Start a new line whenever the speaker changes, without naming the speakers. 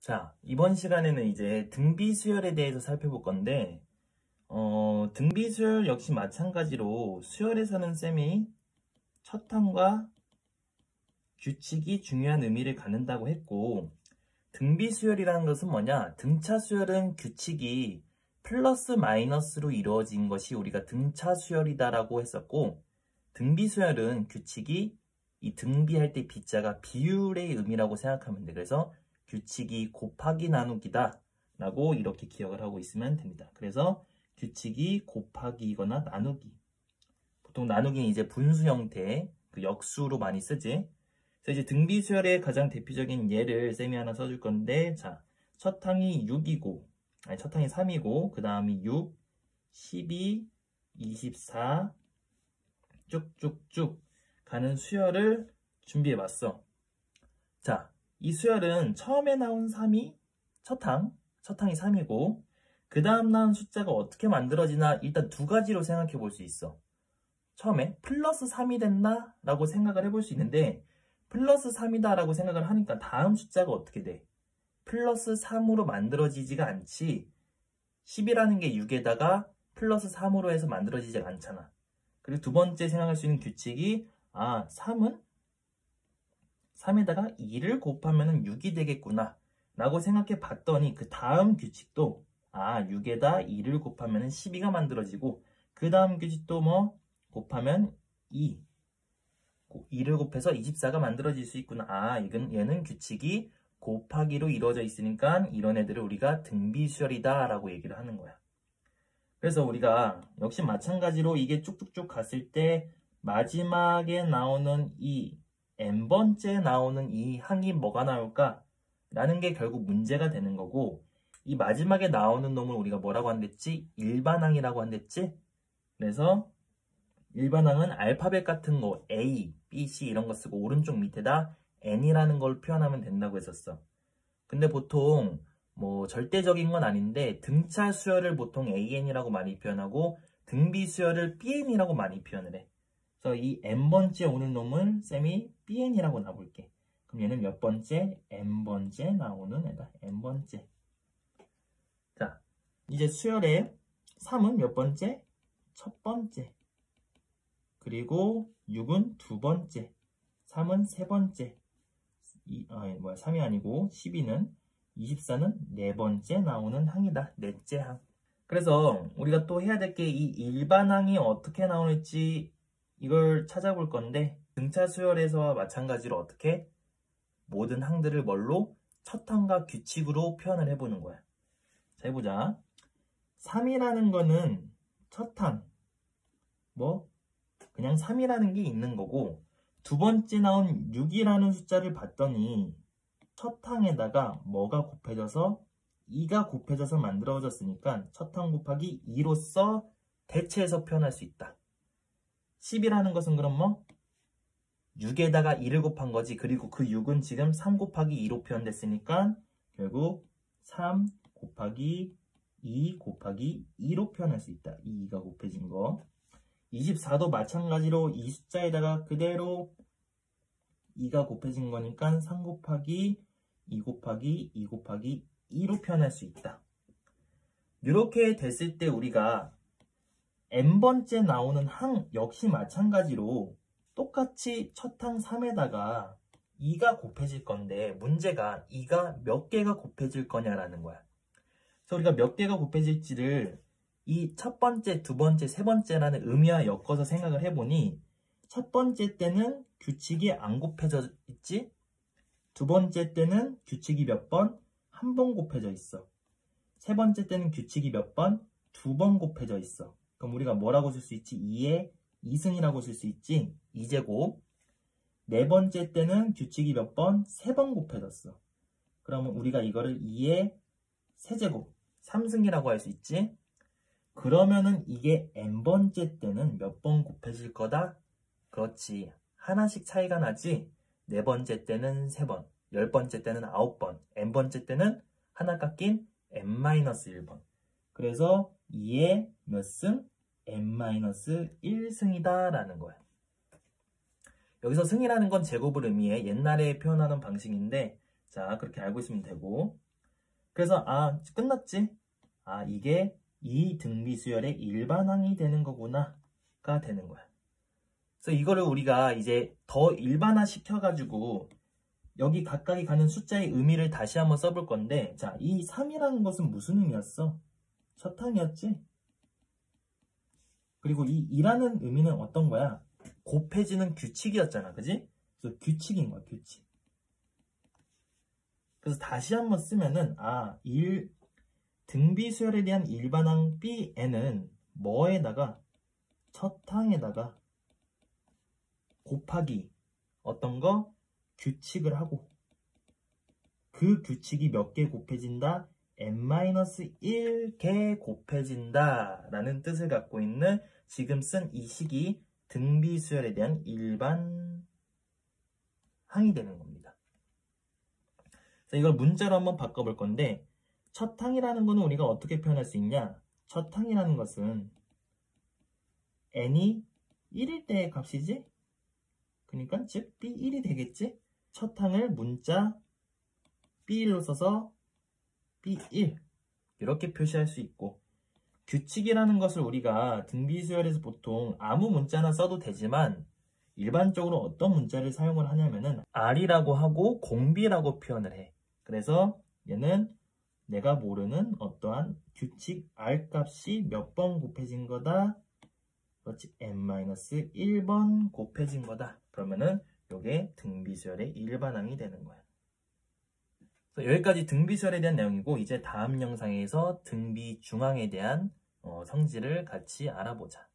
자, 이번 시간에는 이제 등비수열에 대해서 살펴볼 건데, 등비수열 역시 마찬가지로 수열에서는 쌤이 첫 항과 규칙이 중요한 의미를 갖는다고 했고, 등비수열이라는 것은 뭐냐? 등차수열은 규칙이 플러스 마이너스로 이루어진 것이 우리가 등차수열이다라고 했었고, 등비수열은 규칙이 이 등비할 때 비자가 비율의 의미라고 생각하면 돼. 그래서 규칙이 곱하기 나누기다 라고 이렇게 기억을 하고 있으면 됩니다. 그래서 규칙이 곱하기거나 나누기, 보통 나누기는 이제 분수 형태, 그 역수로 많이 쓰지. 그래서 이제 등비수열의 가장 대표적인 예를 쌤이 하나 써줄 건데, 자, 첫 항이 6이고, 아니 첫 항이 3이고 그 다음이 6, 12, 24 쭉쭉쭉 가는 수열을 준비해 봤어. 자, 이 수열은 처음에 나온 3이 첫 항이 3이고 그 다음 나온 숫자가 어떻게 만들어지나 일단 두 가지로 생각해 볼 수 있어. 처음에 플러스 3이 됐나? 라고 생각을 해볼 수 있는데 플러스 3이다 라고 생각을 하니까 다음 숫자가 어떻게 돼? 플러스 3으로 만들어지지가 않지. 10이라는 게 6에다가 플러스 3으로 해서 만들어지지가 않잖아. 그리고 두 번째 생각할 수 있는 규칙이 3은 3에다가 2를 곱하면 6이 되겠구나 라고 생각해 봤더니 그 다음 규칙도 6에다 2를 곱하면 12가 만들어지고 그 다음 규칙도 뭐 곱하면 2를 곱해서 24가 만들어질 수 있구나. 얘는 규칙이 곱하기로 이루어져 있으니까 이런 애들을 우리가 등비수열이다 라고 얘기를 하는 거야. 그래서 우리가 역시 마찬가지로 이게 쭉쭉쭉 갔을 때 마지막에 나오는 이 n번째 나오는 이 항이 뭐가 나올까? 라는 게 결국 문제가 되는 거고, 이 마지막에 나오는 놈을 우리가 뭐라고 한댔지? 일반항이라고 한댔지? 그래서 일반항은 알파벳 같은 거 A, B, C 이런 거 쓰고 오른쪽 밑에다 n이라는 걸 표현하면 된다고 했었어. 근데 보통 뭐 절대적인 건 아닌데 등차 수열을 보통 AN이라고 많이 표현하고 등비 수열을 BN이라고 많이 표현을 해. 그래서 이 n번째 오는 놈은 쌤이 BN이라고 놔볼게. 그럼 얘는 몇 번째? n번째 나오는 애다. n번째. 자, 이제 수열의 3은 몇 번째? 첫 번째. 그리고 6은 두 번째. 3은 세 번째. 3이 아니고 12는 24는 네 번째 나오는 항이다. 넷째 항. 그래서 우리가 또 해야 될 게 이 일반항이 어떻게 나올지 이걸 찾아볼 건데 등차 수열에서와 마찬가지로 어떻게 모든 항들을 뭘로? 첫 항과 규칙으로 표현을 해보는 거야. 자, 해보자. 3이라는 거는 첫 항. 그냥 3이라는 게 있는 거고 두 번째 나온 6이라는 숫자를 봤더니 첫 항에다가 뭐가 곱해져서 2가 곱해져서 만들어졌으니까 첫 항 곱하기 2로서 대체해서 표현할 수 있다. 10이라는 것은 그럼 6에다가 2를 곱한 거지. 그리고 그 6은 지금 3 곱하기 2로 표현됐으니까 결국 3 곱하기 2 곱하기 2로 표현할 수 있다. 2가 곱해진 거. 24도 마찬가지로 이 숫자에다가 그대로 2가 곱해진 거니까 3 곱하기 2 곱하기 2 곱하기 2로 표현할 수 있다. 이렇게 됐을 때 우리가 n번째 나오는 항 역시 마찬가지로 똑같이 첫 항 3에다가 2가 곱해질 건데 문제가 2가 몇 개가 곱해질 거냐라는 거야. 그래서 우리가 몇 개가 곱해질지를 이 첫 번째, 두 번째, 세 번째라는 의미와 엮어서 생각을 해보니 첫 번째 때는 규칙이 안 곱해져 있지? 두 번째 때는 규칙이 몇 번? 한 번 곱해져 있어. 세 번째 때는 규칙이 몇 번? 두 번 곱해져 있어. 그럼 우리가 뭐라고 쓸 수 있지? 2의 2승이라고 쓸 수 있지? 2제곱. 네 번째 때는 규칙이 몇 번? 세 번 곱해졌어. 그러면 우리가 이거를 2의 세제곱, 3승이라고 할 수 있지? 그러면은 이게 n번째 때는 몇 번 곱해질 거다? 그렇지. 하나씩 차이가 나지? 네 번째 때는 3번, 10번째 때는 9번, n번째 때는 하나 깎인 n-1번. 그래서 2의 몇 승? n-1승이다 라는 거야. 여기서 승이라는 건 제곱을 의미해. 옛날에 표현하는 방식인데 자, 그렇게 알고 있으면 되고 그래서 끝났지? 이게 이 등비수열의 일반항이 되는 거구나가 되는 거야. 그래서 이거를 우리가 이제 더 일반화 시켜가지고 여기 각각이 가는 숫자의 의미를 다시 한번 써볼 건데, 자, 이 3이라는 것은 무슨 의미였어? 첫항이었지? 그리고 이 2라는 의미는 어떤 거야? 곱해지는 규칙이었잖아, 그지? 그래서 규칙인 거야, 규칙. 그래서 다시 한번 쓰면은, 등비수열에 대한 일반항 Bn은 뭐에다가? 첫항에다가 곱하기 어떤 거? 규칙을 하고, 그 규칙이 몇 개 곱해진다? n-1개 곱해진다 라는 뜻을 갖고 있는 지금 쓴 이 식이 등비수열에 대한 일반항이 되는 겁니다. 그래서 이걸 문자로 한번 바꿔볼 건데, 첫항이라는 거는 우리가 어떻게 표현할 수 있냐? 첫항이라는 것은 n이 1일 때의 값이지? 그러니까 즉 B1이 되겠지? 첫항을 문자 B1로 써서 B1 이렇게 표시할 수 있고, 규칙이라는 것을 우리가 등비수열에서 보통 아무 문자나 써도 되지만 일반적으로 어떤 문자를 사용을 하냐면은 R이라고 하고 공비라고 표현을 해. 그래서 얘는 내가 모르는 어떠한 규칙 R 값이 몇 번 곱해진 거다. 그렇지, n-1번 곱해진 거다. 그러면은 요게 등비수열의 일반항이 되는 거야. 여기까지 등비수열에 대한 내용이고, 이제 다음 영상에서 등비중항에 대한 성질을 같이 알아보자.